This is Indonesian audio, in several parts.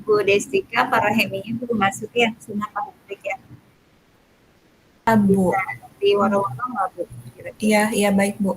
Bu Destika, para heminya belum masuk ya, sunnah Pak Hendrik ya. Bu. Bisa di waro-waro nggak Bu? Iya, iya baik Bu.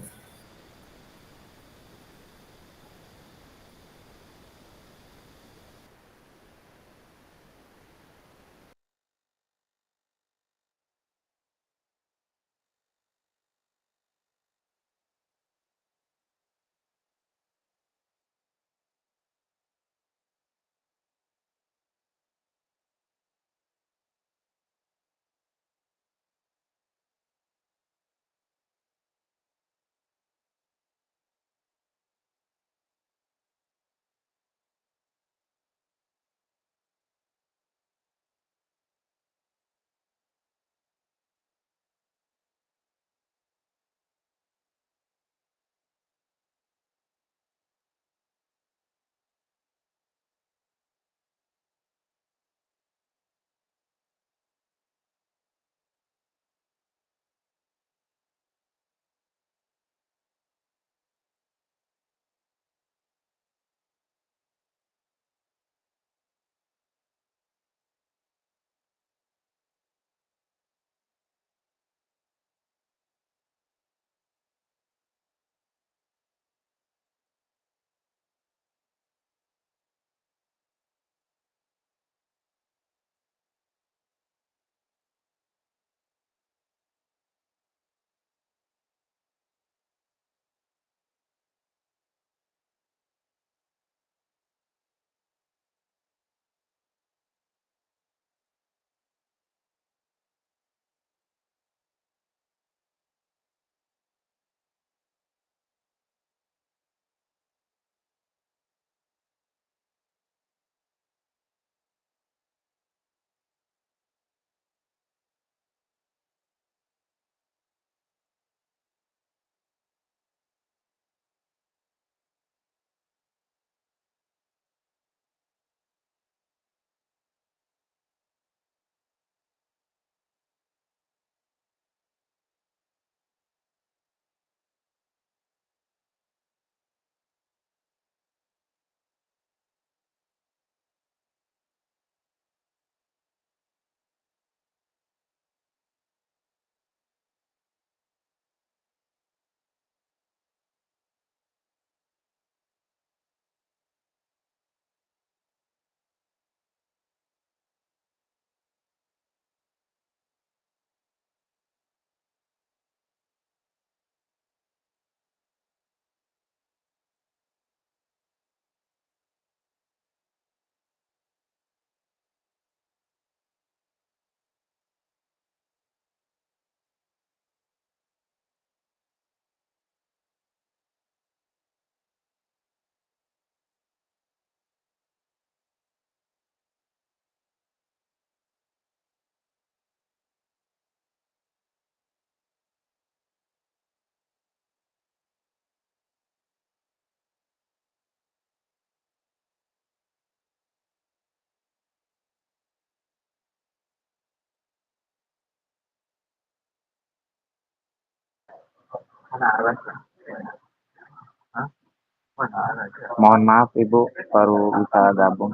Mohon maaf Ibu, baru bisa gabung.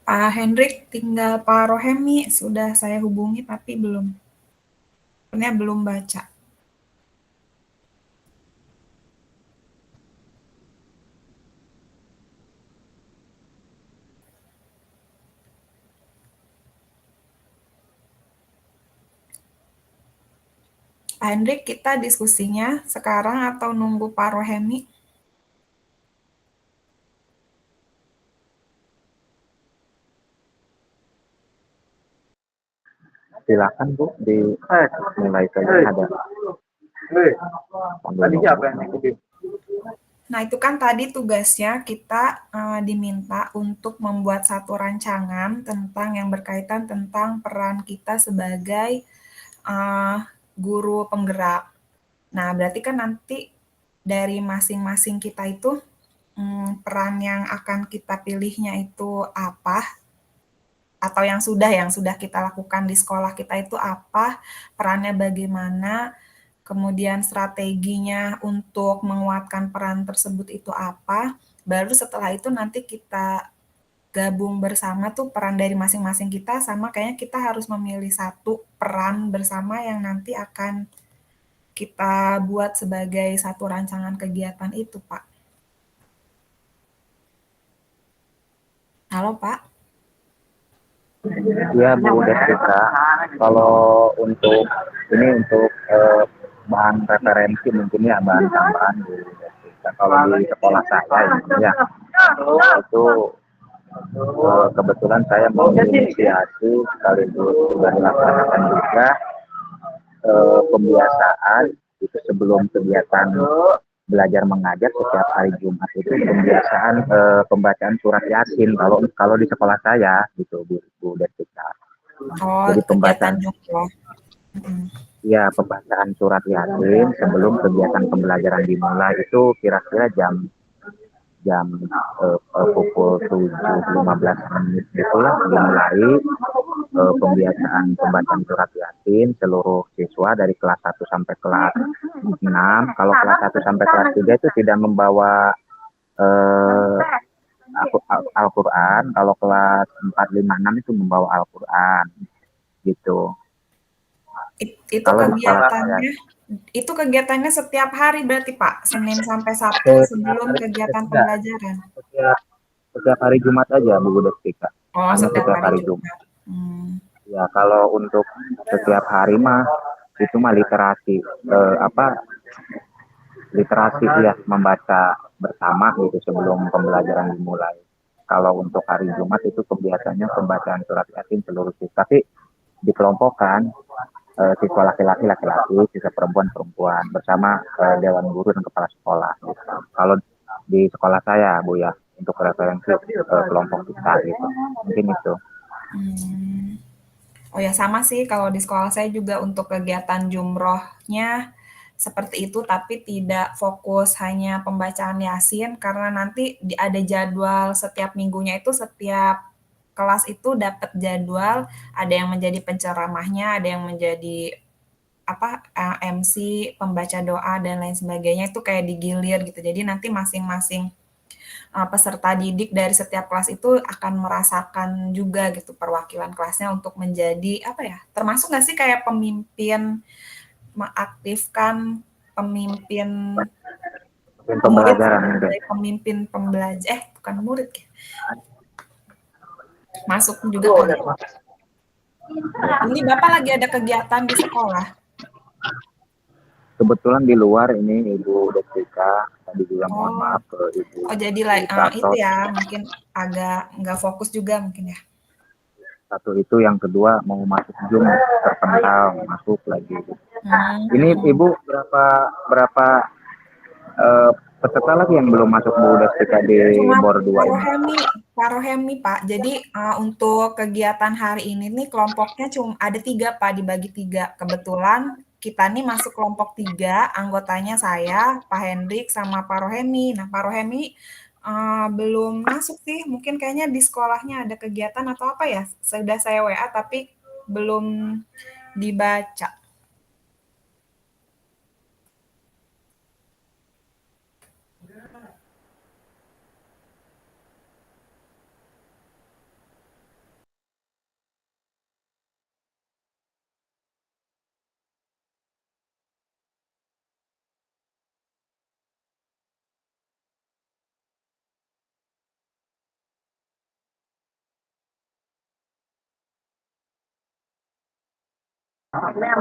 Pak Hendrik tinggal Pak Rohemi sudah saya hubungi tapi belum baca. Pak Hendrik, kita diskusinya sekarang atau nunggu Pak Rohemi? Silakan Bu, dimulai saja ada. Nah, itu kan tadi tugasnya kita diminta untuk membuat satu rancangan tentang yang berkaitan tentang peran kita sebagai uh, guru penggerak. Nah, berarti kan nanti dari masing-masing kita itu peran yang akan kita pilihnya itu apa. atau yang sudah kita lakukan di sekolah kita itu apa, perannya bagaimana, kemudian strateginya untuk menguatkan peran tersebut itu apa, baru setelah itu nanti kita gabung bersama tuh peran dari masing-masing kita, sama kayaknya kita harus memilih satu peran bersama yang nanti akan kita buat sebagai satu rancangan kegiatan itu, Pak. Halo, Pak. Iya Bu Destika, kalau untuk ini untuk bahan referensi mungkin ya bahan tambahan Bu Destika. Kalau di sekolah saya ini ya itu kebetulan saya menginisiasi sekaligus sudah dilaksanakan juga pembiasaan itu sebelum kegiatan belajar mengajar setiap hari Jumat itu pembiasaan pembacaan surat Yasin kalau kalau di sekolah saya gitu Bu Destika. Oh, Jadi kegiatan pembacaan jumroh. ya pembacaan surat Yasin sebelum kegiatan pembelajaran dimulai itu kira-kira jam jam pukul 7.15 itulah dimulai pembiasaan pembacaan surat Yasin seluruh siswa dari kelas 1 sampai kelas 6. Kalau kelas 1 sampai kelas 3 itu tidak membawa eh, Al-Quran. Kalau kelas 4, 5, 6 itu membawa Al-Quran gitu. Itu Kalau di sekolah saya kegiatannya setiap hari berarti, Pak? Senin sampai Sabtu setiap sebelum hari kegiatan tidak, pembelajaran? setiap, setiap hari Jumat aja Bu Destika. Oh, Hanya setiap setiap hari hari Jumat. Jumat. Hmm. Ya kalau untuk setiap hari mah itu mah literasi literasi ya membaca bersama gitu sebelum pembelajaran dimulai. Kalau untuk hari Jumat itu kebiasaannya pembacaan surat Yasin seluruh siswa, tapi dikelompokkan siswa laki-laki laki-laki, siswa perempuan perempuan bersama dewan guru dan kepala sekolah. Gitu. Kalau di sekolah saya Bu ya untuk referensi kelompok kita gitu, mungkin itu. Hmm. Oh ya sama sih kalau di sekolah saya juga untuk kegiatan jumrohnya seperti itu, tapi tidak fokus hanya pembacaan Yasin karena nanti ada jadwal setiap minggunya itu setiap kelas itu dapat jadwal, ada yang menjadi penceramahnya, ada yang menjadi MC, pembaca doa dan lain sebagainya itu kayak digilir gitu. Jadi nanti masing-masing peserta didik dari setiap kelas itu akan merasakan juga gitu perwakilan kelasnya untuk menjadi apa ya, termasuk nggak sih kayak pemimpin, mengaktifkan pemimpin Mungkin murid pembelajaran mungkin. sebagai pemimpin pembelajar, bukan murid ya, masuk juga kali ya. Ini Bapak lagi ada kegiatan di sekolah? Kebetulan di luar ini Ibu Destika, tadi juga mohon Oh, maaf ke Ibu oh jadi itu Gatot. ya mungkin agak nggak fokus juga mungkin ya. Satu itu, yang kedua mau masuk Zoom terpental masuk lagi. Ini Hmm. Ibu berapa berapa eh, peserta lagi yang belum masuk Bu Destika di Cuma BOR 2 ini? Parohemi, Pak. Jadi untuk kegiatan hari ini nih kelompoknya cuma ada 3, Pak, dibagi 3. Kebetulan kita nih masuk kelompok 3, anggotanya saya, Pak Hendrik, sama Parohemi. Nah, Parohemi belum masuk sih, mungkin kayaknya di sekolahnya ada kegiatan atau apa ya. Sudah saya WA tapi belum dibaca.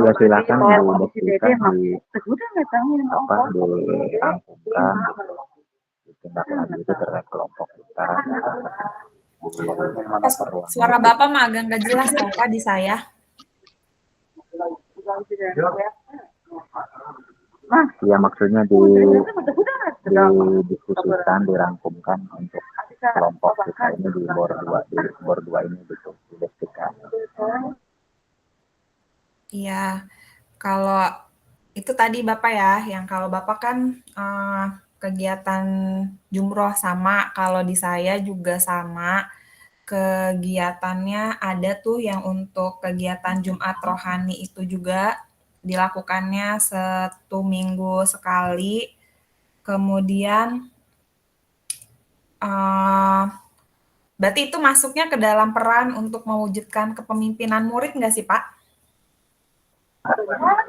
Ya silakan Bu Destika dirangkumkan ditindak lanjuti terkait kelompok kita. Suara Bapak mah agak nggak jelas kok, Pak, di saya. Ya maksudnya didiskusikan, dirangkumkan untuk kelompok kita ini di BOR 2 ini gitu, Bu Destika. Iya, kalau itu tadi Bapak ya, yang kalau Bapak kan kegiatan jumroh sama, kalau di saya juga sama. kegiatannya ada tuh yang untuk kegiatan Jumat Rohani itu juga dilakukannya 1 minggu sekali. Kemudian berarti itu masuknya ke dalam peran untuk mewujudkan kepemimpinan murid nggak sih, Pak?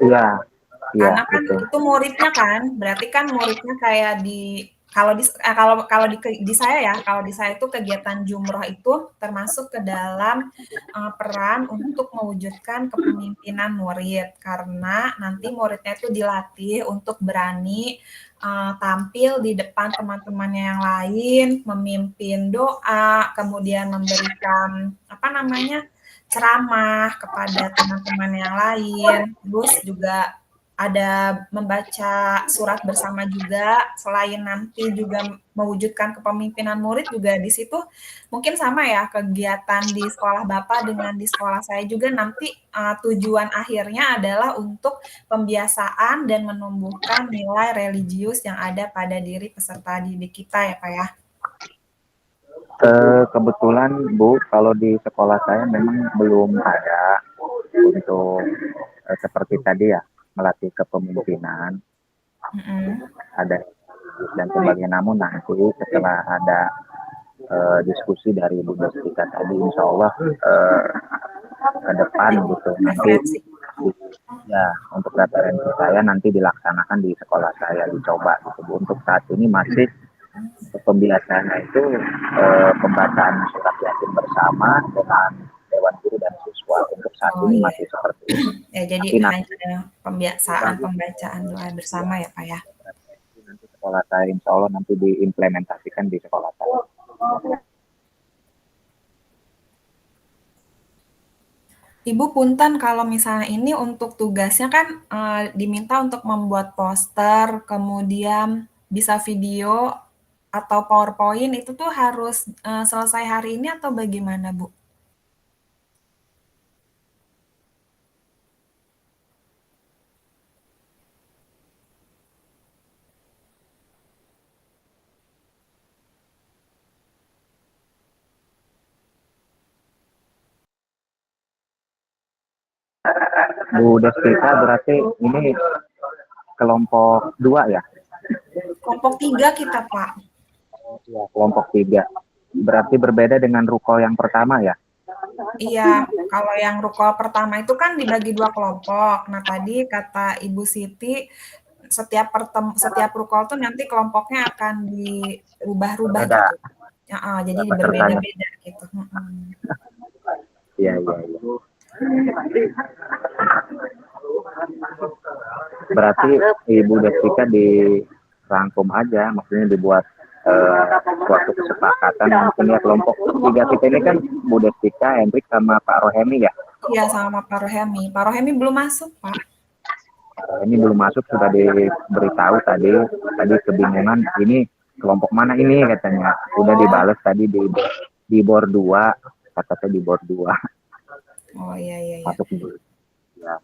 Iya, iya Karena kan betul. itu muridnya kan, berarti kan muridnya kayak kalau di saya ya, kalau di saya itu kegiatan jumroh itu termasuk ke dalam peran untuk mewujudkan kepemimpinan murid, karena nanti muridnya itu dilatih untuk berani tampil di depan teman-temannya yang lain, memimpin doa, kemudian memberikan ceramah kepada teman-teman yang lain, terus juga ada membaca surat bersama juga, selain nanti juga mewujudkan kepemimpinan murid juga di situ mungkin sama ya kegiatan di sekolah Bapak dengan di sekolah saya juga nanti tujuan akhirnya adalah untuk pembiasaan dan menumbuhkan nilai religius yang ada pada diri peserta didik kita ya Pak ya. Kebetulan Bu, kalau di sekolah saya memang belum ada untuk seperti tadi ya, melatih kepemimpinan, ada dan sebagainya. Namun nanti setelah ada diskusi dari Bu Destika tadi, insya Allah ke depan gitu nanti ya untuk referensi saya nanti dilaksanakan di sekolah saya, dicoba gitu Bu. Untuk saat ini masih pembiasaannya itu pembacaan surat Yasin bersama dengan Dewan Guru dan siswa. Untuk saat ini masih seperti itu. Ya, jadi hanya pembiasaan pembacaan doa bersama ya Pak ya. Nanti sekolah saya insya Allah nanti diimplementasikan di sekolah saya. Ibu punten kalau misalnya ini untuk tugasnya kan diminta untuk membuat poster, kemudian bisa video atau PowerPoint itu tuh harus selesai hari ini atau bagaimana, Bu? Bu Destika berarti ini kelompok 2 ya? Kelompok 3 kita, Pak. Ya, kelompok 3. Berarti berbeda dengan rukol yang pertama ya? Iya, kalau yang rukol pertama itu kan dibagi 2 kelompok. Nah, tadi kata Ibu Siti, setiap rukol tuh nanti kelompoknya akan dirubah-rubah Beda. gitu. Jadi berbeda-beda gitu. Iya. Berarti Ibu Destika dirangkum aja, maksudnya dibuat suatu kesepakatan. Mungkin ya kelompok 3 kita ini kan Bu Destika, Hendrik sama Pak Rohemi ya? Iya, sama Pak Rohemi. Pak Rohemi belum masuk, Pak. Ini belum masuk, sudah diberitahu tadi kebingungan ini kelompok mana ini katanya. Sudah dibales tadi di bor 2, katanya di bor 2. Oh iya. Masuk dulu. Ya.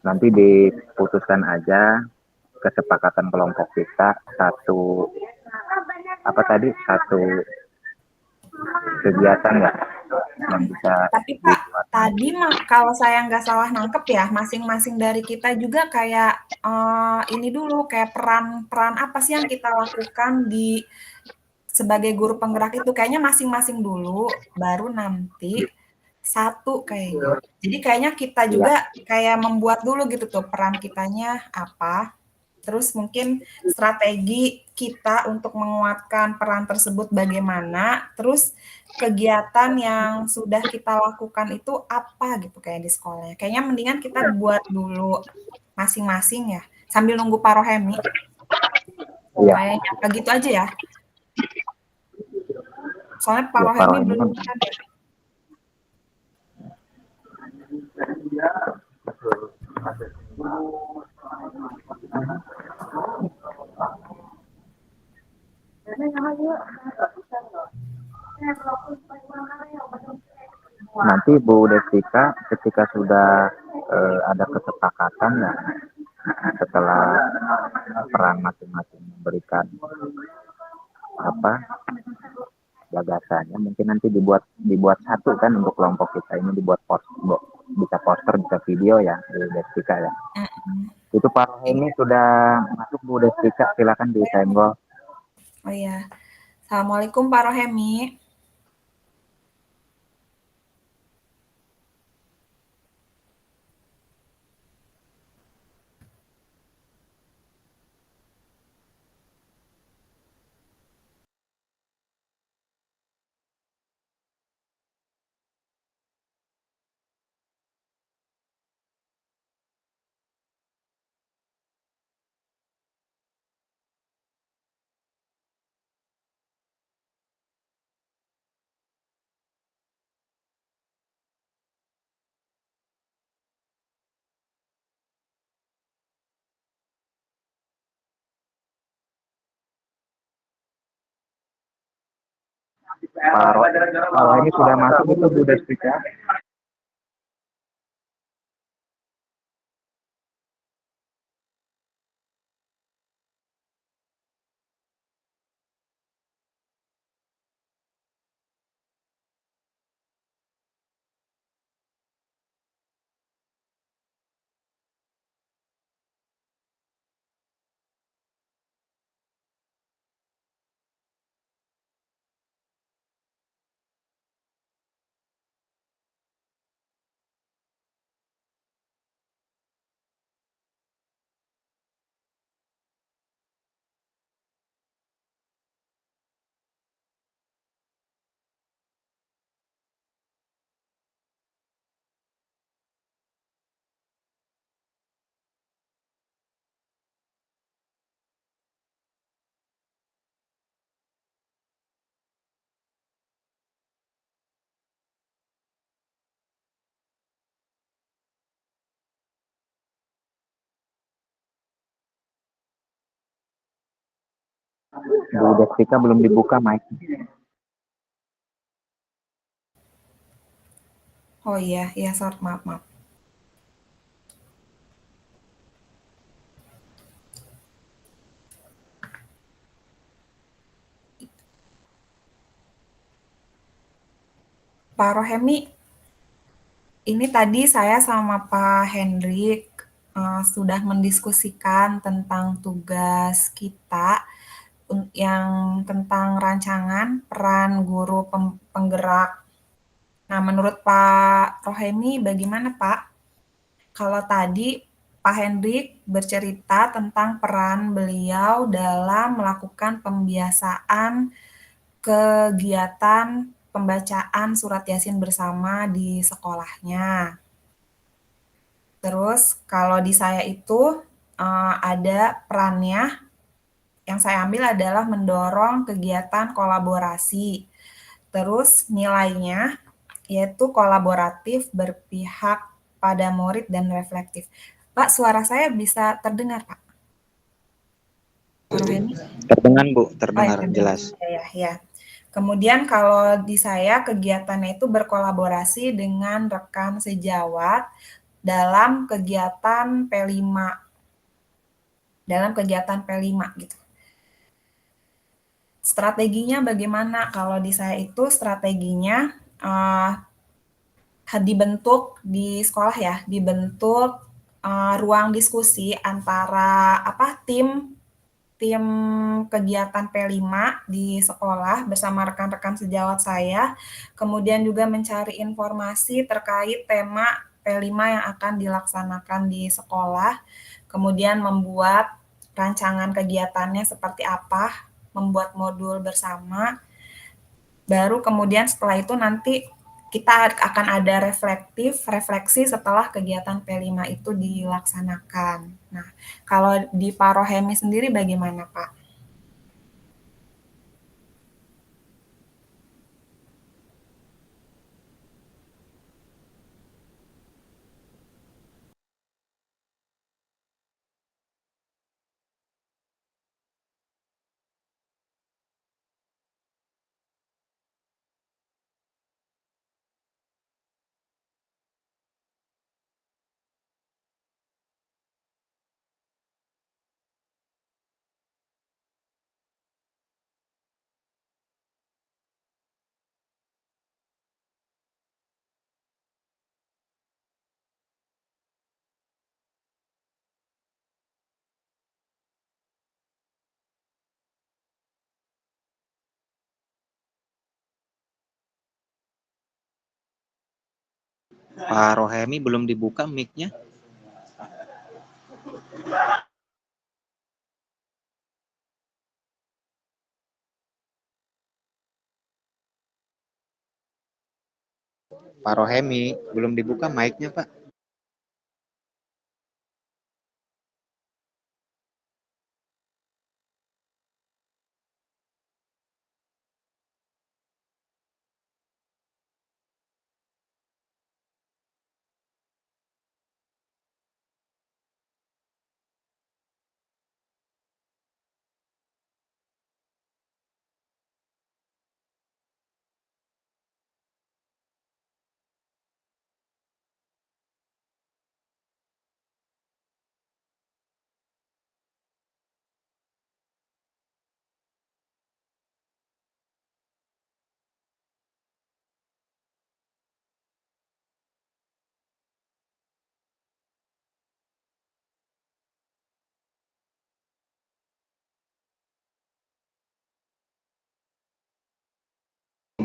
Nanti diputuskan aja kesepakatan kelompok kita satu kegiatan ya yang bisa. Tapi Pak, tadi kalau saya nggak salah nangkep ya, masing-masing dari kita juga kayak ini dulu kayak peran apa sih yang kita lakukan sebagai guru penggerak itu kayaknya masing-masing dulu, baru nanti satu kayaknya. Jadi kayaknya kita juga kayak membuat dulu gitu tuh peran kitanya apa. Terus mungkin strategi kita untuk menguatkan peran tersebut bagaimana, terus kegiatan yang sudah kita lakukan itu apa gitu kayak di sekolahnya. Kayaknya mendingan kita buat dulu masing-masing ya, sambil nunggu Pak Rohemi. Kayaknya begitu aja ya. Soalnya Pak Rohemi belum ada. Nanti Bu Destika ketika sudah ada kesepakatan ya, setelah peran masing-masing memberikan gagasannya mungkin nanti dibuat satu kan untuk kelompok kita ini, dibuat bisa poster, bisa video ya Bu Destika ya. Mm-mm. Itu Pak Rohemi sudah masuk Bu Destika, silakan disenggol. Oh iya. Assalamualaikum Pak Rohemi. Pak Rohemi sudah masuk itu Bu Destika. Bu Destika belum dibuka mic. Oh iya, iya sorry, maaf, maaf. Pak Rohemi, ini tadi saya sama Pak Hendrik sudah mendiskusikan tentang tugas kita yang tentang rancangan peran guru penggerak. Nah, menurut Pak Rohemi bagaimana Pak? Kalau tadi Pak Hendrik bercerita tentang peran beliau dalam melakukan pembiasaan kegiatan pembacaan surat Yasin bersama di sekolahnya. Terus kalau di saya itu ada perannya yang saya ambil adalah mendorong kegiatan kolaborasi. Terus nilainya yaitu kolaboratif, berpihak pada murid dan reflektif. Pak, suara saya bisa terdengar, Pak? Pak Roheni? Terdengar Bu, Oh ya, terdengar terdengar. jelas. Ya. Kemudian kalau di saya kegiatannya itu berkolaborasi dengan rekan sejawat dalam kegiatan P5 gitu. Strateginya bagaimana? Kalau di saya itu strateginya dibentuk di sekolah ya, dibentuk ruang diskusi antara tim kegiatan P5 di sekolah bersama rekan-rekan sejawat saya, kemudian juga mencari informasi terkait tema P5 yang akan dilaksanakan di sekolah, kemudian membuat rancangan kegiatannya seperti apa, membuat modul bersama, baru kemudian setelah itu nanti kita akan ada refleksi setelah kegiatan P5 itu dilaksanakan. Nah, kalau di Pak Rohemi sendiri bagaimana, Pak? Pak Rohemi belum dibuka mic-nya. Pak Rohemi belum dibuka mic-nya, Pak.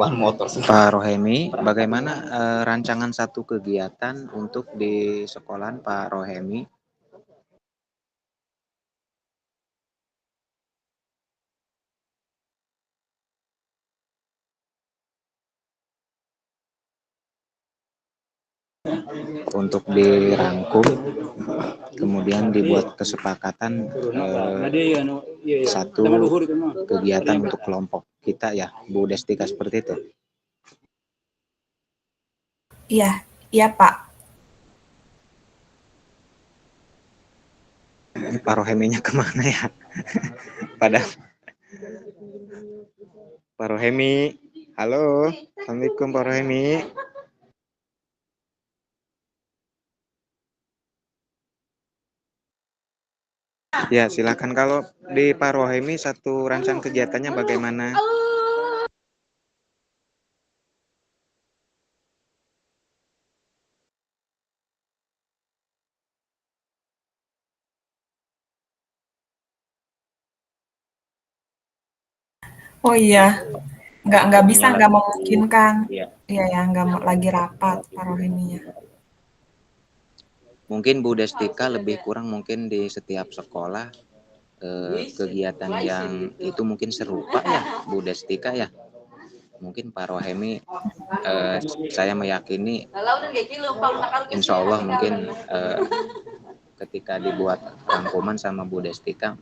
Pak Rohemi, bagaimana rancangan satu kegiatan untuk di sekolahan Pak Rohemi? Untuk dirangkum, kemudian dibuat kesepakatan satu kegiatan untuk kelompok kita ya, Bu Destika, seperti itu. Iya, iya Pak. Ini Pak Roheminya kemana ya? Pada Pak Rohemi, halo, Assalamualaikum Pak Rohemi. Ya, silakan. Kalau di Pak Rohemi satu rancangan kegiatannya bagaimana? Oh iya, nggak bisa, Roheminya nggak lagi, memungkinkan. ya, Iya ya, nggak lagi rapat Pak Roheminya. mungkin Bu Destika lebih kurang mungkin di setiap sekolah kegiatan yang itu mungkin serupa ya, Bu Destika ya. Mungkin Pak Rohemi, saya meyakini insya Allah mungkin ketika dibuat rangkuman sama Bu Destika,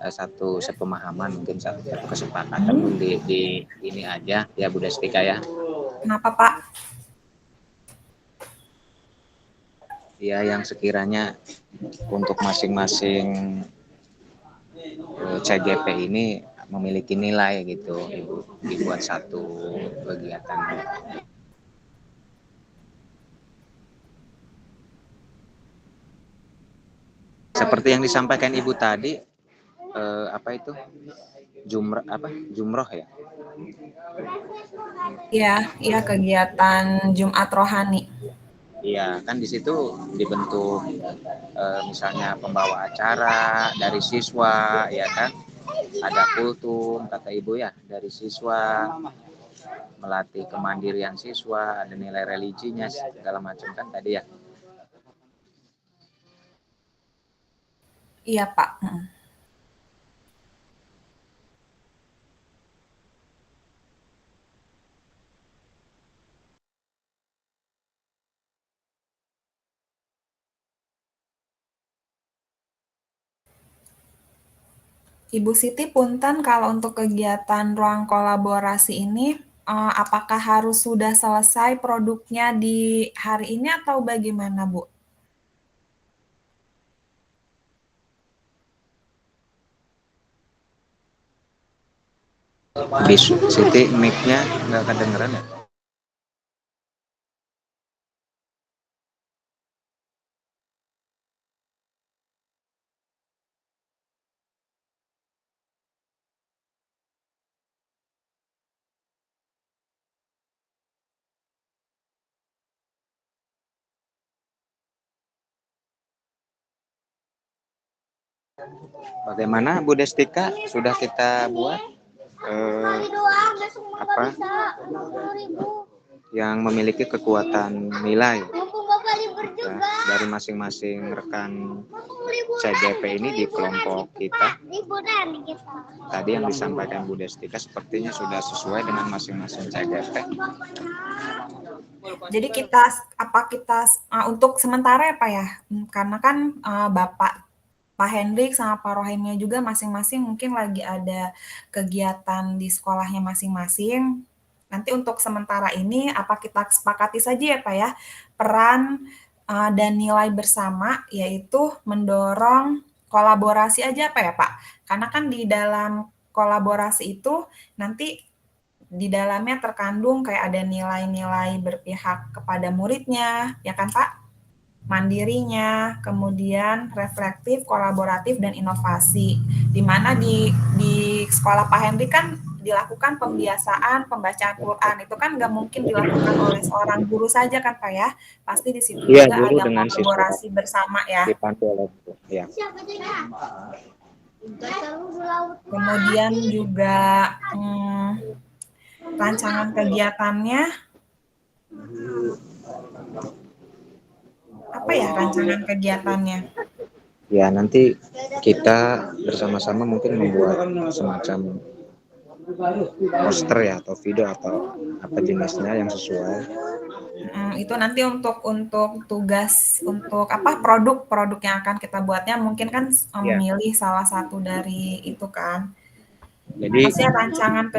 satu sepemahaman, mungkin satu kesepakatan di ini aja ya Bu Destika ya. Kenapa Pak? Ya, yang sekiranya untuk masing-masing CGP ini memiliki nilai gitu, Ibu, dibuat satu kegiatan. Seperti yang disampaikan Ibu tadi, apa itu jumroh ya? Iya, iya kegiatan Jumat Rohani. Iya, kan di situ dibentuk misalnya pembawa acara dari siswa, ya kan? Ada kultum kata Ibu ya dari siswa, melatih kemandirian siswa, ada nilai religinya segala macam kan tadi ya. Iya Pak. Ibu Siti punten kalau untuk kegiatan ruang kolaborasi ini, apakah harus sudah selesai produknya di hari ini atau bagaimana Bu? Bis Siti mic-nya nggak kedengeran ya? Bagaimana Bu Destika, sudah kita buat apa yang memiliki kekuatan nilai ya, dari masing-masing rekan CGP ini di kelompok kita. Tadi yang disampaikan Bu Destika sepertinya sudah sesuai dengan masing-masing CGP. Jadi untuk sementara ya Pak ya, karena kan Pak Hendrik sama Pak Rohimnya juga masing-masing mungkin lagi ada kegiatan di sekolahnya masing-masing. Nanti untuk sementara ini apa kita sepakati saja ya Pak ya, peran dan nilai bersama yaitu mendorong kolaborasi aja Pak ya Pak. Karena kan di dalam kolaborasi itu nanti di dalamnya terkandung kayak ada nilai-nilai berpihak kepada muridnya, ya kan Pak? Mandirinya, kemudian reflektif, kolaboratif, dan inovasi. Di mana di sekolah Pak Henry kan dilakukan pembiasaan pembacaan Quran. Itu kan nggak mungkin dilakukan oleh seorang guru saja kan Pak ya? Pasti di situ Iya, juga guru ada dengan siswa kolaborasi bersama ya. dipandu oleh guru. Ya. Kemudian juga rancangan kegiatannya, apa ya rancangan kegiatannya? Ya, nanti kita bersama-sama mungkin membuat semacam poster ya atau video atau apa jenisnya yang sesuai. Itu nanti untuk tugas untuk apa produk yang akan kita buatnya mungkin kan memilih salah satu dari itu kan. Jadi Apa sih rancangan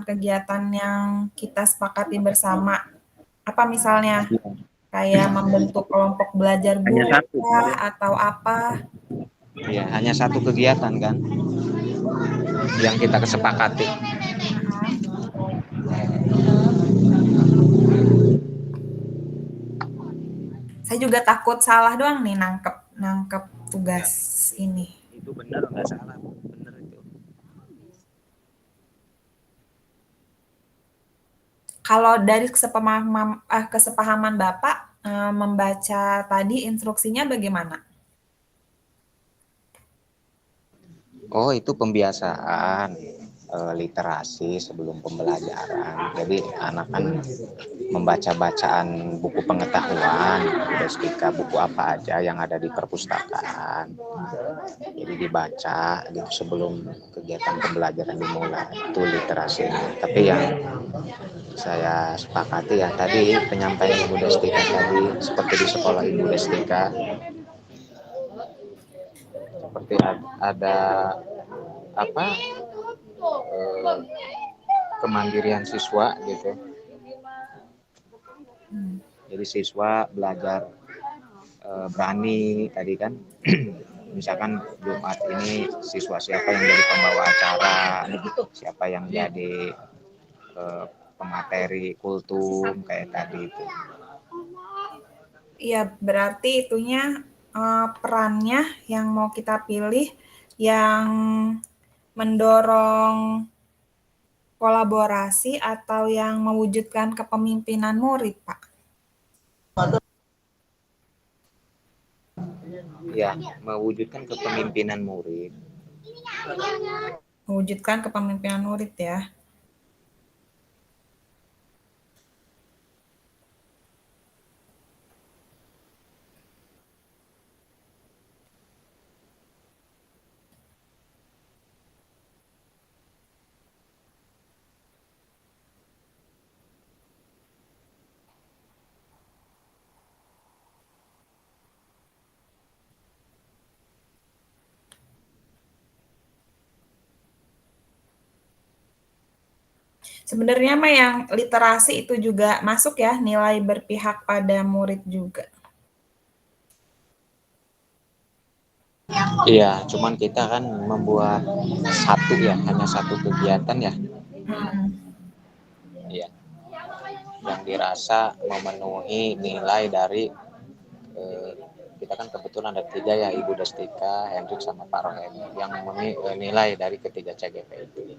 kegiatan yang kita sepakati bersama? Apa misalnya kayak membentuk kelompok belajar hanya guru satu, atau apa? ya hanya satu kegiatan kan yang kita kesepakati. Saya juga takut salah doang nih nangkep tugas ini. Itu benar nggak salah, benar itu. Kalau dari kesepahaman Bapak membaca tadi instruksinya bagaimana? Oh, itu pembiasaan literasi sebelum pembelajaran. Jadi anak kan membaca bacaan buku pengetahuan, Destika, buku apa aja yang ada di perpustakaan. Jadi dibaca gitu sebelum kegiatan pembelajaran dimulai. Itu literasinya. Tapi yang saya sepakati ya tadi penyampaian Ibu Destika tadi seperti di sekolah Ibu Destika seperti ada apa kemandirian siswa gitu. Jadi siswa belajar berani tadi kan. Misalkan Jumat ini siswa siapa yang jadi pembawa acara, siapa yang jadi pemateri kultum kayak tadi itu. Iya, berarti itunya perannya yang mau kita pilih yang mendorong kolaborasi atau yang mewujudkan kepemimpinan murid, Pak? Ya, mewujudkan kepemimpinan murid. Mewujudkan kepemimpinan murid ya. Sebenarnya mah yang literasi itu juga masuk ya, nilai berpihak pada murid juga. Iya, cuman kita kan membuat satu ya, hanya satu kegiatan ya. Iya. Yang dirasa memenuhi nilai dari kita kan kebetulan ada 3 ya, Ibu Destika, Hendrik sama Pak Rohem yang memenuhi nilai dari ketiga CGP itu.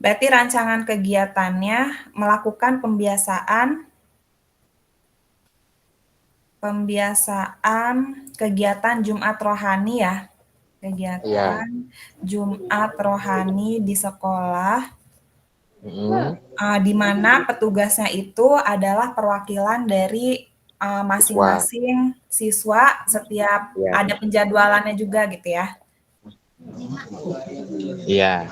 Berarti rancangan kegiatannya melakukan pembiasaan kegiatan Jumat Rohani ya. Kegiatan Jumat Rohani di sekolah, di mana petugasnya itu adalah perwakilan dari masing-masing siswa, setiap ada penjadwalannya juga gitu ya. Iya.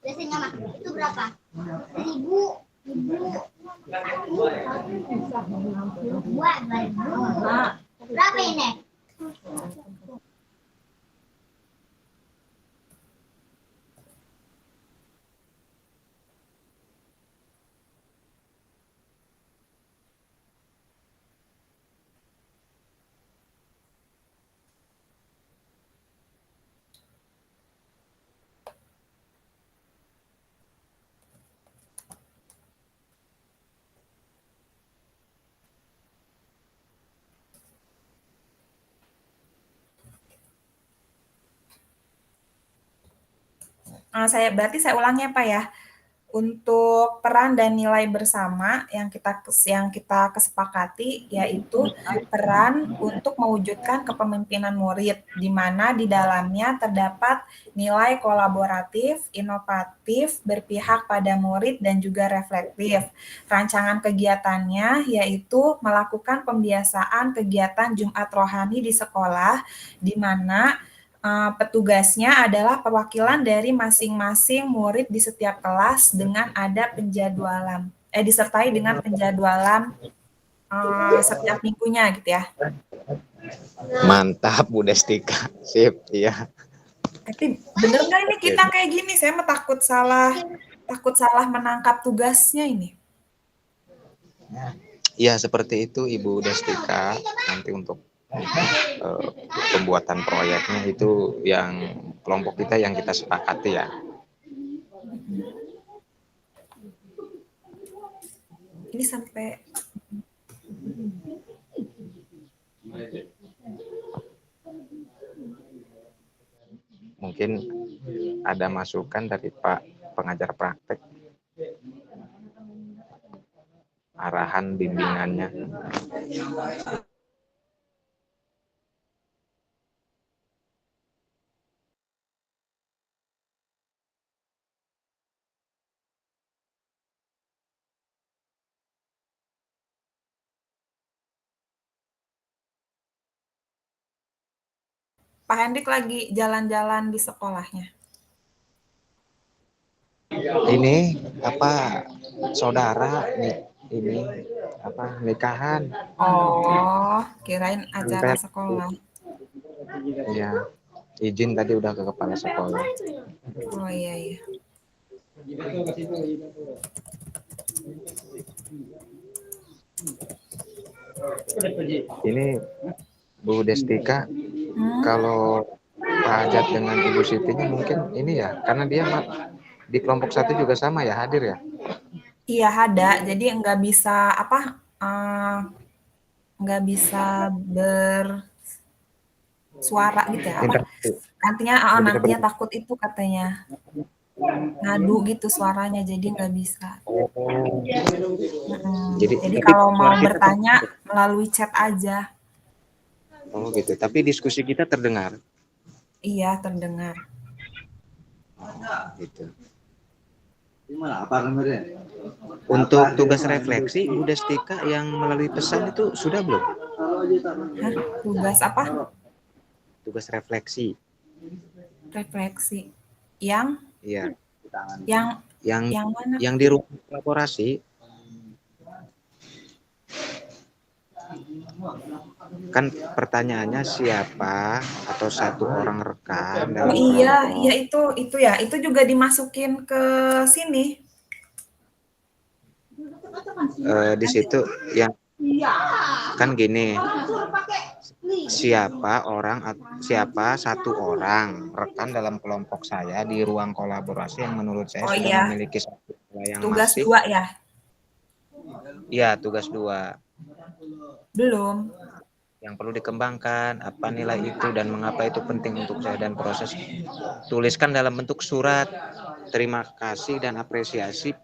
Biasanya mah itu berapa? 1.000. Berapa ini? Berarti saya ulangi Pak ya. Untuk peran dan nilai bersama yang kita kesepakati yaitu peran untuk mewujudkan kepemimpinan murid, di mana di dalamnya terdapat nilai kolaboratif, inovatif, berpihak pada murid dan juga reflektif. Rancangan kegiatannya yaitu melakukan pembiasaan kegiatan Jumat Rohani di sekolah, di mana petugasnya adalah perwakilan dari masing-masing murid di setiap kelas dengan ada penjadwalan, disertai dengan penjadwalan setiap minggunya gitu ya. Mantap Bu Destika, sip, iya. Tapi bener nggak ini kita kayak gini? Saya mah takut salah menangkap tugasnya ini. Iya seperti itu Ibu Destika. Nanti untuk pembuatan proyeknya itu yang kelompok kita yang kita sepakati ya. Ini sampai mungkin ada masukan dari Pak pengajar praktek, arahan bimbingannya. Pak Hendrik lagi jalan-jalan di sekolahnya. Ini apa saudara nih ini apa nikahan? Oh, kirain acara sekolah. Ya, izin tadi udah ke kepala sekolah. Oh iya iya. Ini Bu Destika, kalau Pak Ajat dengan Ibu Sitinya mungkin ini ya, karena dia di kelompok satu juga sama ya, hadir ya? Iya ada, jadi nggak bisa nggak bisa bersuara gitu ya. Nantinya takut itu katanya ngadu gitu suaranya, jadi nggak bisa. Jadi kalau mau bertanya melalui chat aja. Oh gitu, tapi diskusi kita terdengar? Iya, terdengar. Gitu. Untuk tugas refleksi, Bu Destika yang melalui pesan itu sudah belum? Hah? Tugas apa? Tugas refleksi. Refleksi. Yang? Iya. Yang mana? Yang di ruang kolaborasi. Kan pertanyaannya siapa atau satu orang rekan dalam iya itu ya, itu juga dimasukin ke sini. Di situ yang kan gini, siapa satu orang rekan dalam kelompok saya di ruang kolaborasi yang menurut saya sudah memiliki satu yang tugas masif. 2 ya? Iya, tugas 2. Belum. Yang perlu dikembangkan, apa nilai itu dan mengapa itu penting untuk saya, dan proses tuliskan dalam bentuk surat terima kasih dan apresiasi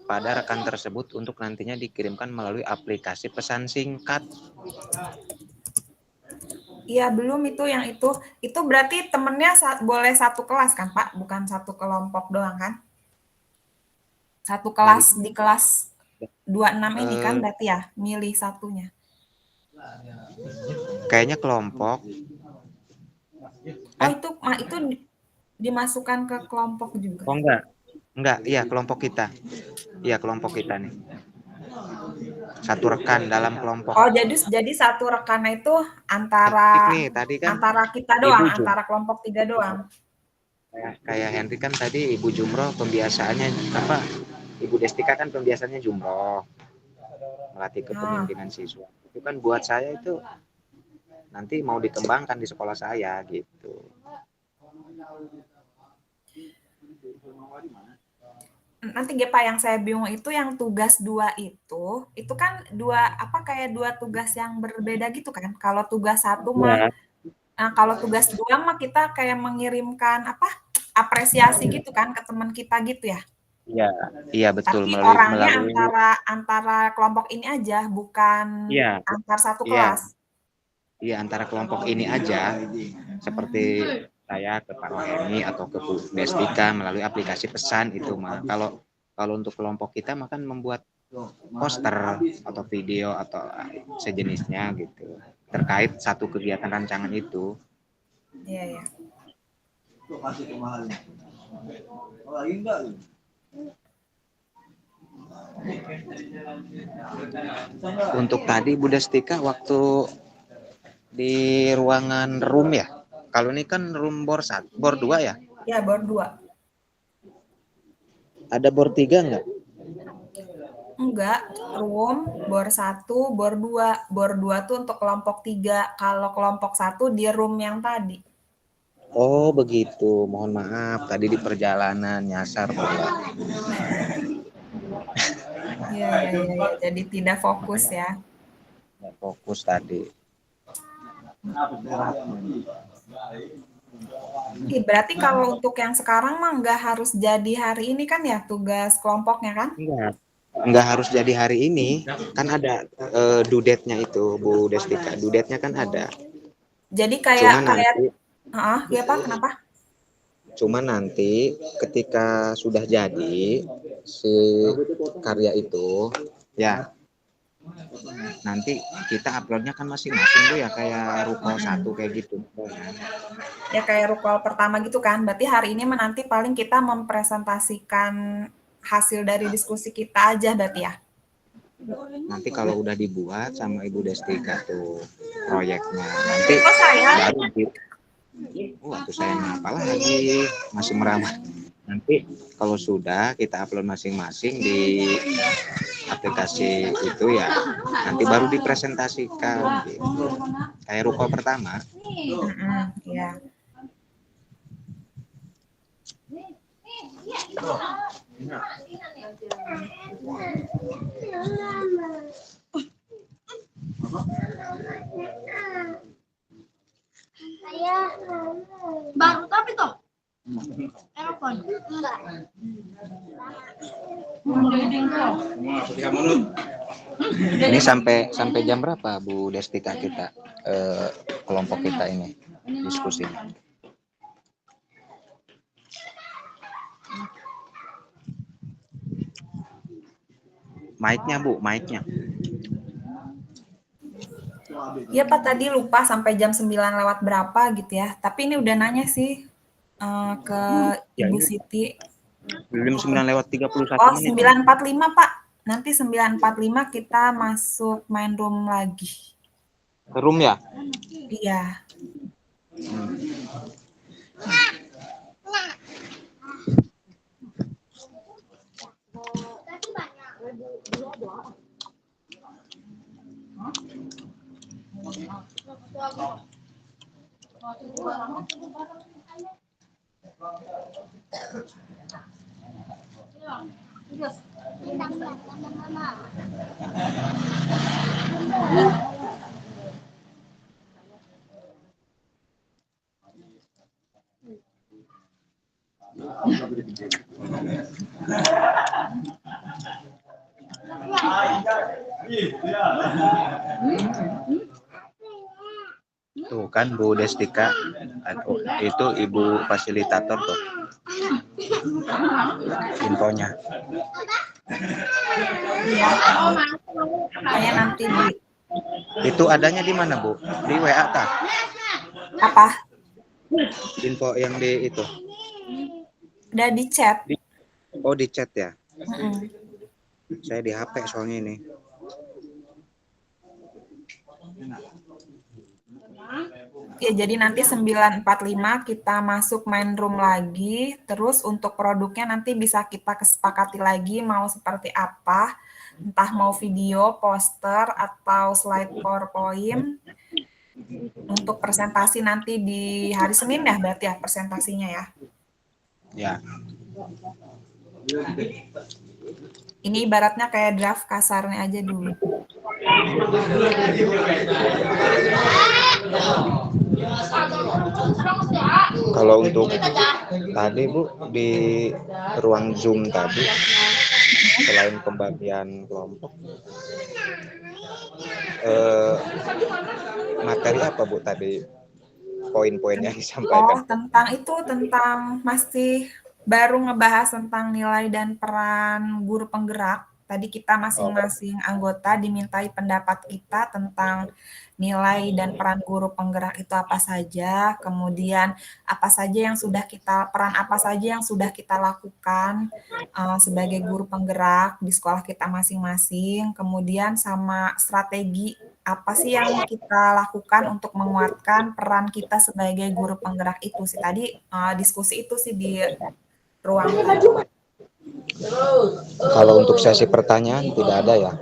pada rekan tersebut untuk nantinya dikirimkan melalui aplikasi pesan singkat. Iya, belum itu yang itu. Itu berarti temennya boleh satu kelas kan, Pak? Bukan satu kelompok doang kan? Satu Dari kelas di kelas 26 ini kan eh, berarti ya, milih satunya. kayaknya kelompok. Oh, itu dimasukkan ke kelompok juga. Oh enggak, iya kelompok kita. Iya kelompok kita nih. Satu rekan dalam kelompok. Oh, jadi satu rekan itu antara Nih tadi kan kita doang, Ibu antara kelompok 3 doang. kayak Henry kan tadi Ibu Jumroh pembiasaannya apa? Ibu Destika kan pembiasaannya Jumroh, melatih kepemimpinan siswa. Itu kan buat saya itu nanti mau dikembangkan di sekolah saya gitu. Nanti Pak yang saya bingung itu yang tugas 2 itu kan kayak dua tugas yang berbeda gitu kan. Kalau tugas 1 mah, nah kalau tugas 2 mah kita kayak mengirimkan apresiasi gitu kan ke teman kita gitu ya. Iya, iya betul Tapi melalui orangnya antara kelompok ini aja, bukan iya, antar satu iya. kelas. Iya antara kelompok ini aja seperti saya ke Pak Rohemi atau ke Bu Destika melalui aplikasi pesan itu mah. Kalau untuk kelompok kita mah kan membuat poster atau video atau sejenisnya gitu terkait satu kegiatan rancangan itu. Iya, ya. Untuk tadi Bu Destika waktu di ruangan room ya. Kalau ini kan room bor 1, bor 2 ya? Ya, bor 2. Ada bor 3 enggak? Enggak, room, bor 1, bor 2. Bor 2 tuh untuk kelompok 3. Kalau kelompok 1 di room yang tadi. Oh begitu, mohon maaf tadi di perjalanan nyasar Pak. Iya. Jadi tidak fokus ya. Nggak fokus tadi. Berarti kalau untuk yang sekarang mah nggak harus jadi hari ini kan ya tugas kelompoknya kan? Enggak harus jadi hari ini, kan ada due date-nya itu Bu Destika, due date-nya kan ada. Jadi ya Pak, kenapa? Cuma nanti ketika sudah jadi si karya itu ya nanti kita uploadnya kan masing-masing tuh ya kayak rukol 1 kayak gitu. Ya kayak rukol pertama gitu kan. Berarti hari ini nanti paling kita mempresentasikan hasil dari diskusi kita aja berarti ya. Nanti kalau udah dibuat sama Ibu Destika tuh proyeknya nanti baru tuh saya apa lagi masih meramah. Nanti kalau sudah kita upload masing-masing di aplikasi itu ya nanti baru dipresentasikan gitu. Kayak rukol pertama. Iya. Baru tapi toh. Telepon. Enggak. Ini sampai jam berapa Bu Destika kita kelompok kita ini diskusi? Mic-nya Bu, mic-nya. Iya Pak, tadi lupa sampai jam 9 lewat berapa gitu ya. Tapi ini udah nanya sih ke Ibu Siti. Belum 9 lewat 31 Oh, menit. 9.45 Pak. Nanti 9.45 kita masuk main room lagi. Room ya? Iya. Tuh kan Bu Destika, itu ibu fasilitator tuh infonya. Iya, kayak nanti di Itu adanya di mana Bu? Di WA kah? apa? Info yang di itu? Udah di chat. Oh di chat ya? Mm-mm. Saya di HP soalnya ini. Ya, jadi nanti 9.45 kita masuk main room lagi. Terus untuk produknya nanti bisa kita kesepakati lagi mau seperti apa. Entah mau video, poster, atau slide PowerPoint. Untuk presentasi nanti di hari Senin ya berarti ya presentasinya ya. Ya. Ini ibaratnya kayak draft kasarnya aja dulu. Kalau untuk tadi Bu di ruang Zoom tadi, selain pembagian kelompok, materi apa Bu tadi poin-poin yang disampaikan? Tentang masih baru ngebahas tentang nilai dan peran guru penggerak. Tadi kita masing-masing anggota dimintai pendapat kita tentang nilai dan peran guru penggerak itu apa saja, kemudian peran apa saja yang sudah kita lakukan sebagai guru penggerak di sekolah kita masing-masing, kemudian sama strategi apa sih yang kita lakukan untuk menguatkan peran kita sebagai guru penggerak itu sih. Tadi diskusi itu sih di ruang tadi. Kalau untuk sesi pertanyaan tidak ada ya?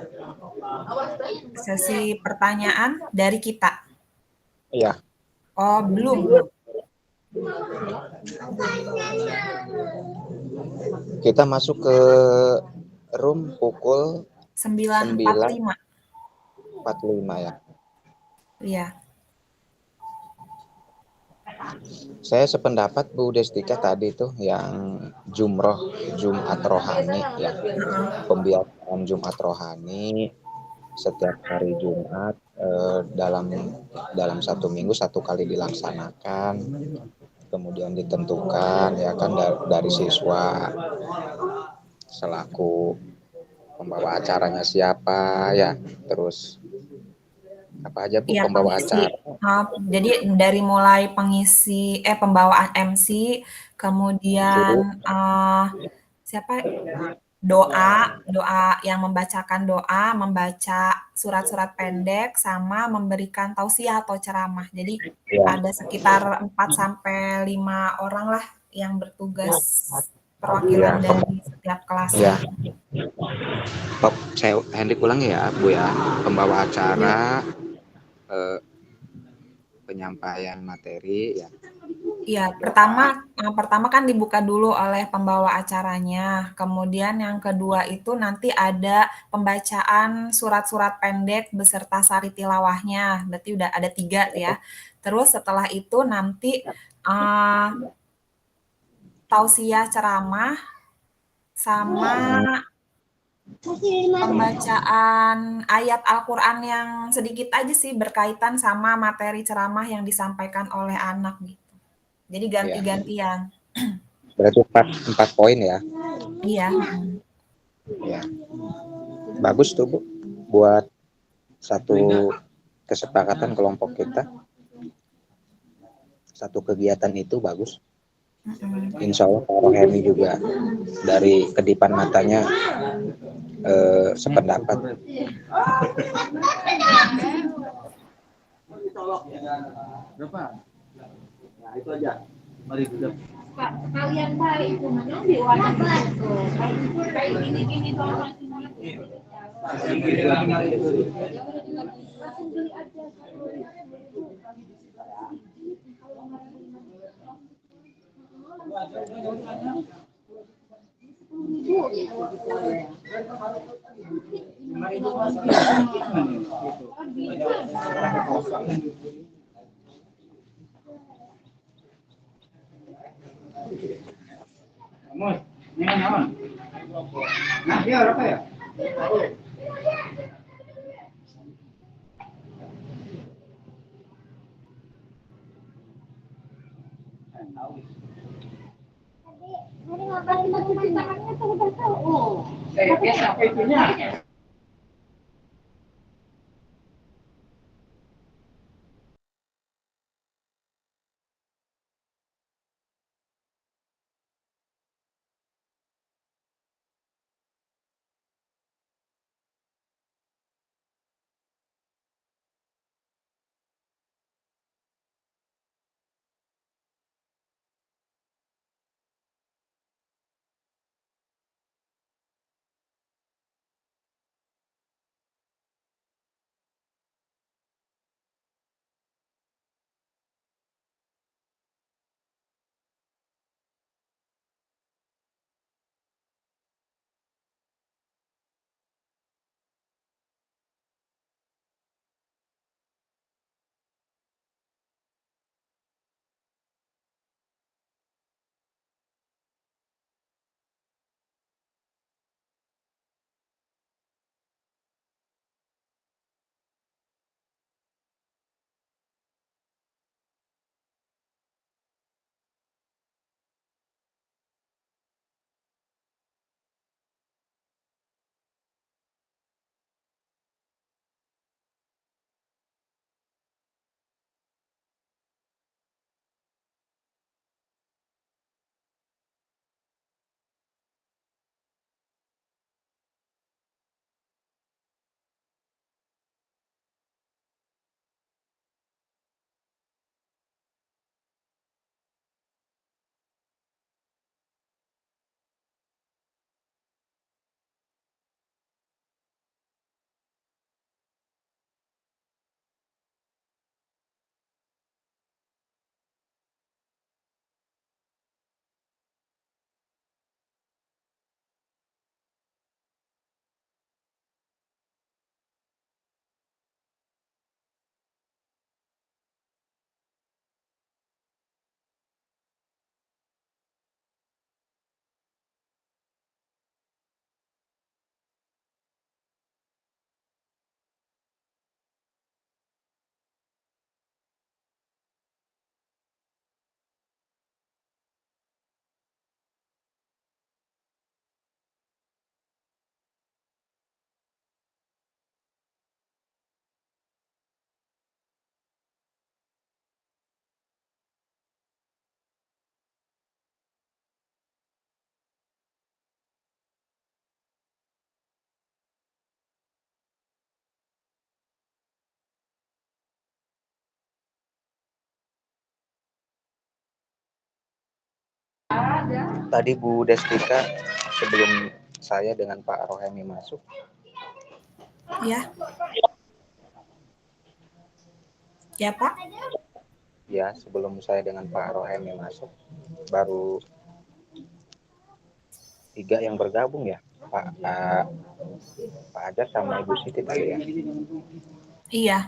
Sesi pertanyaan dari kita. Iya. Oh, belum. Kita masuk ke room pukul 9.45. 45 ya. Iya. Saya sependapat Bu Destika tadi tuh yang Jumat rohani ya. Pembiasaan Jumat rohani setiap hari Jumat dalam 1 minggu 1 kali dilaksanakan, kemudian ditentukan ya kan dari siswa selaku pembawa acaranya siapa ya, terus apa aja Bu pembawa acara. Jadi dari mulai pembawaan MC, kemudian siapa doa yang membacakan doa, membaca surat-surat pendek, sama memberikan tausiah atau ceramah. Jadi ada sekitar 4-5 orang lah yang bertugas perwakilan dari setiap kelas. Ya. Saya Hendrik ulangi ya Bu ya, pembawa acara, penyampaian materi ya. Iya, pertama kan dibuka dulu oleh pembawa acaranya. Kemudian yang kedua itu nanti ada pembacaan surat-surat pendek beserta sari tilawahnya. Berarti udah ada 3 ya. Terus setelah itu nanti tausiah ceramah sama pembacaan ayat Al-Quran yang sedikit aja sih berkaitan sama materi ceramah yang disampaikan oleh anak gitu. Jadi ganti-gantian. Berarti 4 poin ya? Iya. Ya. Bagus tuh Bu, buat satu kesepakatan kelompok kita. Satu kegiatan itu bagus. Insya Allah Pak Rohemi juga dari kedipan matanya sependapat. Berapa? Nah, itu aja. Mari kita. Pak, kalian baik mana di warna kayak gini tolong langsung beli aja Nah, dia berapa ya? Hari ngapain cuci tangannya tuh udah tahu. Biasa itunya. Tadi Bu Destika sebelum saya dengan Pak Rohemi masuk, Ya. Ya, Pak. ya sebelum saya dengan Pak Rohemi masuk, baru 3 yang bergabung ya, Pak Ajar sama Ibu Siti tadi ya. Iya.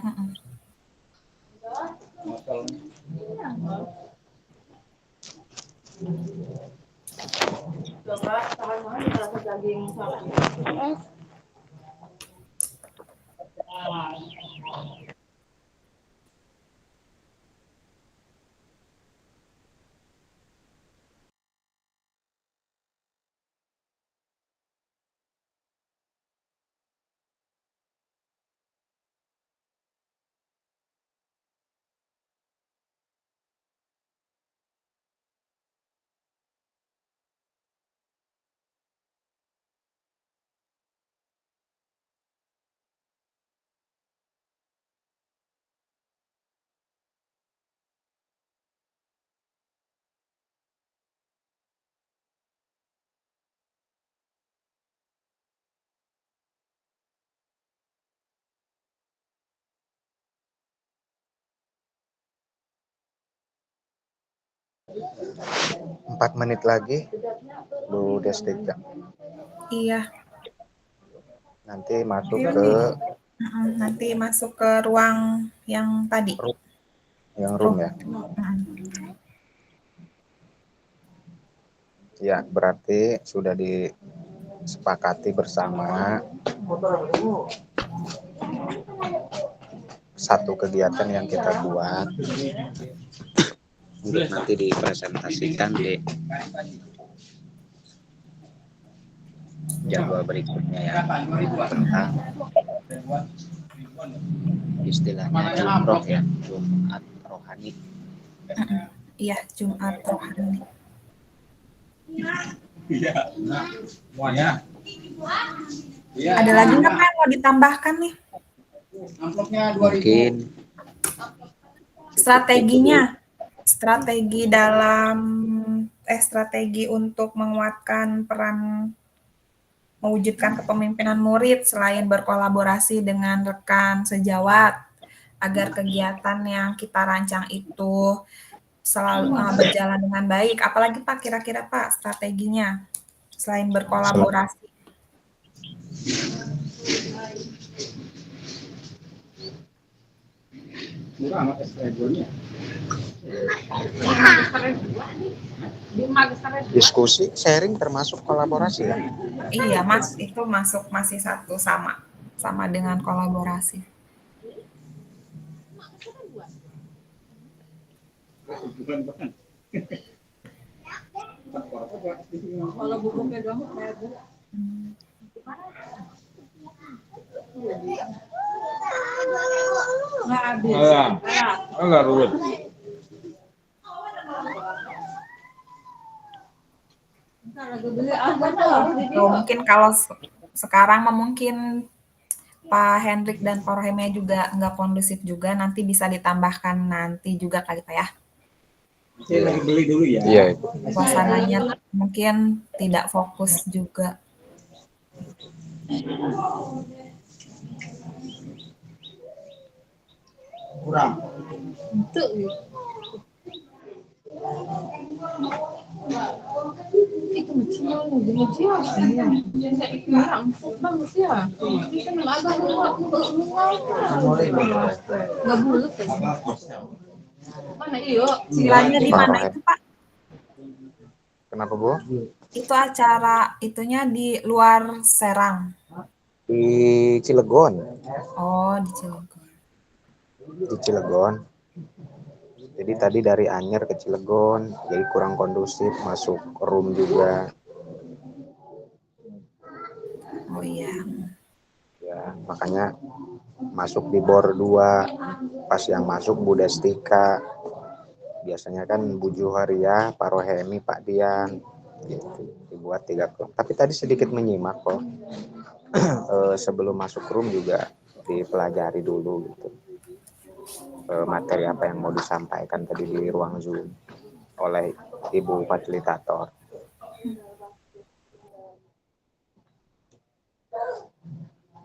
Empat menit lagi, Bu Destika. Iya. Nanti masuk Nanti masuk ke ruang yang tadi. yang room ya. Ya, berarti sudah disepakati bersama satu kegiatan yang kita buat untuk nanti dipresentasikan di jadwal berikutnya ya, tentang istilahnya jumroh ya, Jumat rohani. Iya, Jumat rohani. Iya. Semuanya. Iya. Ada lagi nggak Pak yang mau ditambahkan nih? Amplopnya 2000. Mungkin strategi untuk menguatkan peran mewujudkan kepemimpinan murid selain berkolaborasi dengan rekan sejawat agar kegiatan yang kita rancang itu selalu berjalan dengan baik. Apalagi Pak kira-kira Pak strateginya selain berkolaborasi? Murah amat es-es-nya. diskusi, sharing termasuk kolaborasi ya. Iya Mas, itu masih satu sama dengan kolaborasi. Bukan. Kalau buku pegang kayak bu. Nggak habis. Enggak ruwet. So, mungkin kalau sekarang mungkin Pak Hendrik dan Pak Rohemia juga nggak kondusif juga, nanti bisa ditambahkan nanti juga kali Pak ya. Saya lagi beli dulu ya. Iya. Suasananya mungkin tidak fokus juga. Kurang. Itu. Itu nggak bulat ya. Mana iyo? Silanya di mana itu Pak? Kenapa Bu? Itu acara itunya di luar Serang. Di Cilegon. Oh, di Cilegon. Di Cilegon. Jadi tadi dari Anyer ke Cilegon, jadi kurang kondusif, masuk room juga. Oh iya. Ya, makanya masuk di bor 2, pas yang masuk Bu Destika. Biasanya kan Bu Juharia, Pak Rohemi, Pak Dian, gitu. Dibuat 3 kelompok. Tapi tadi sedikit menyimak kok. Sebelum masuk room juga dipelajari dulu gitu. Materi apa yang mau disampaikan tadi di ruang Zoom oleh Ibu Fasilitator.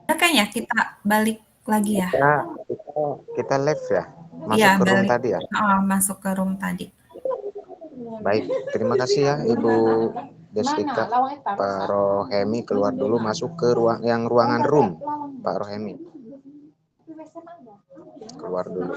Kayaknya kita balik lagi ya. Kita live ya, masuk Iya, ke room balik. tadi ya. Masuk ke room tadi. Baik, terima kasih ya Ibu Destika. Pak Rohemi keluar dulu, masuk ke ruangan room. Pak Rohemi keluar dulu.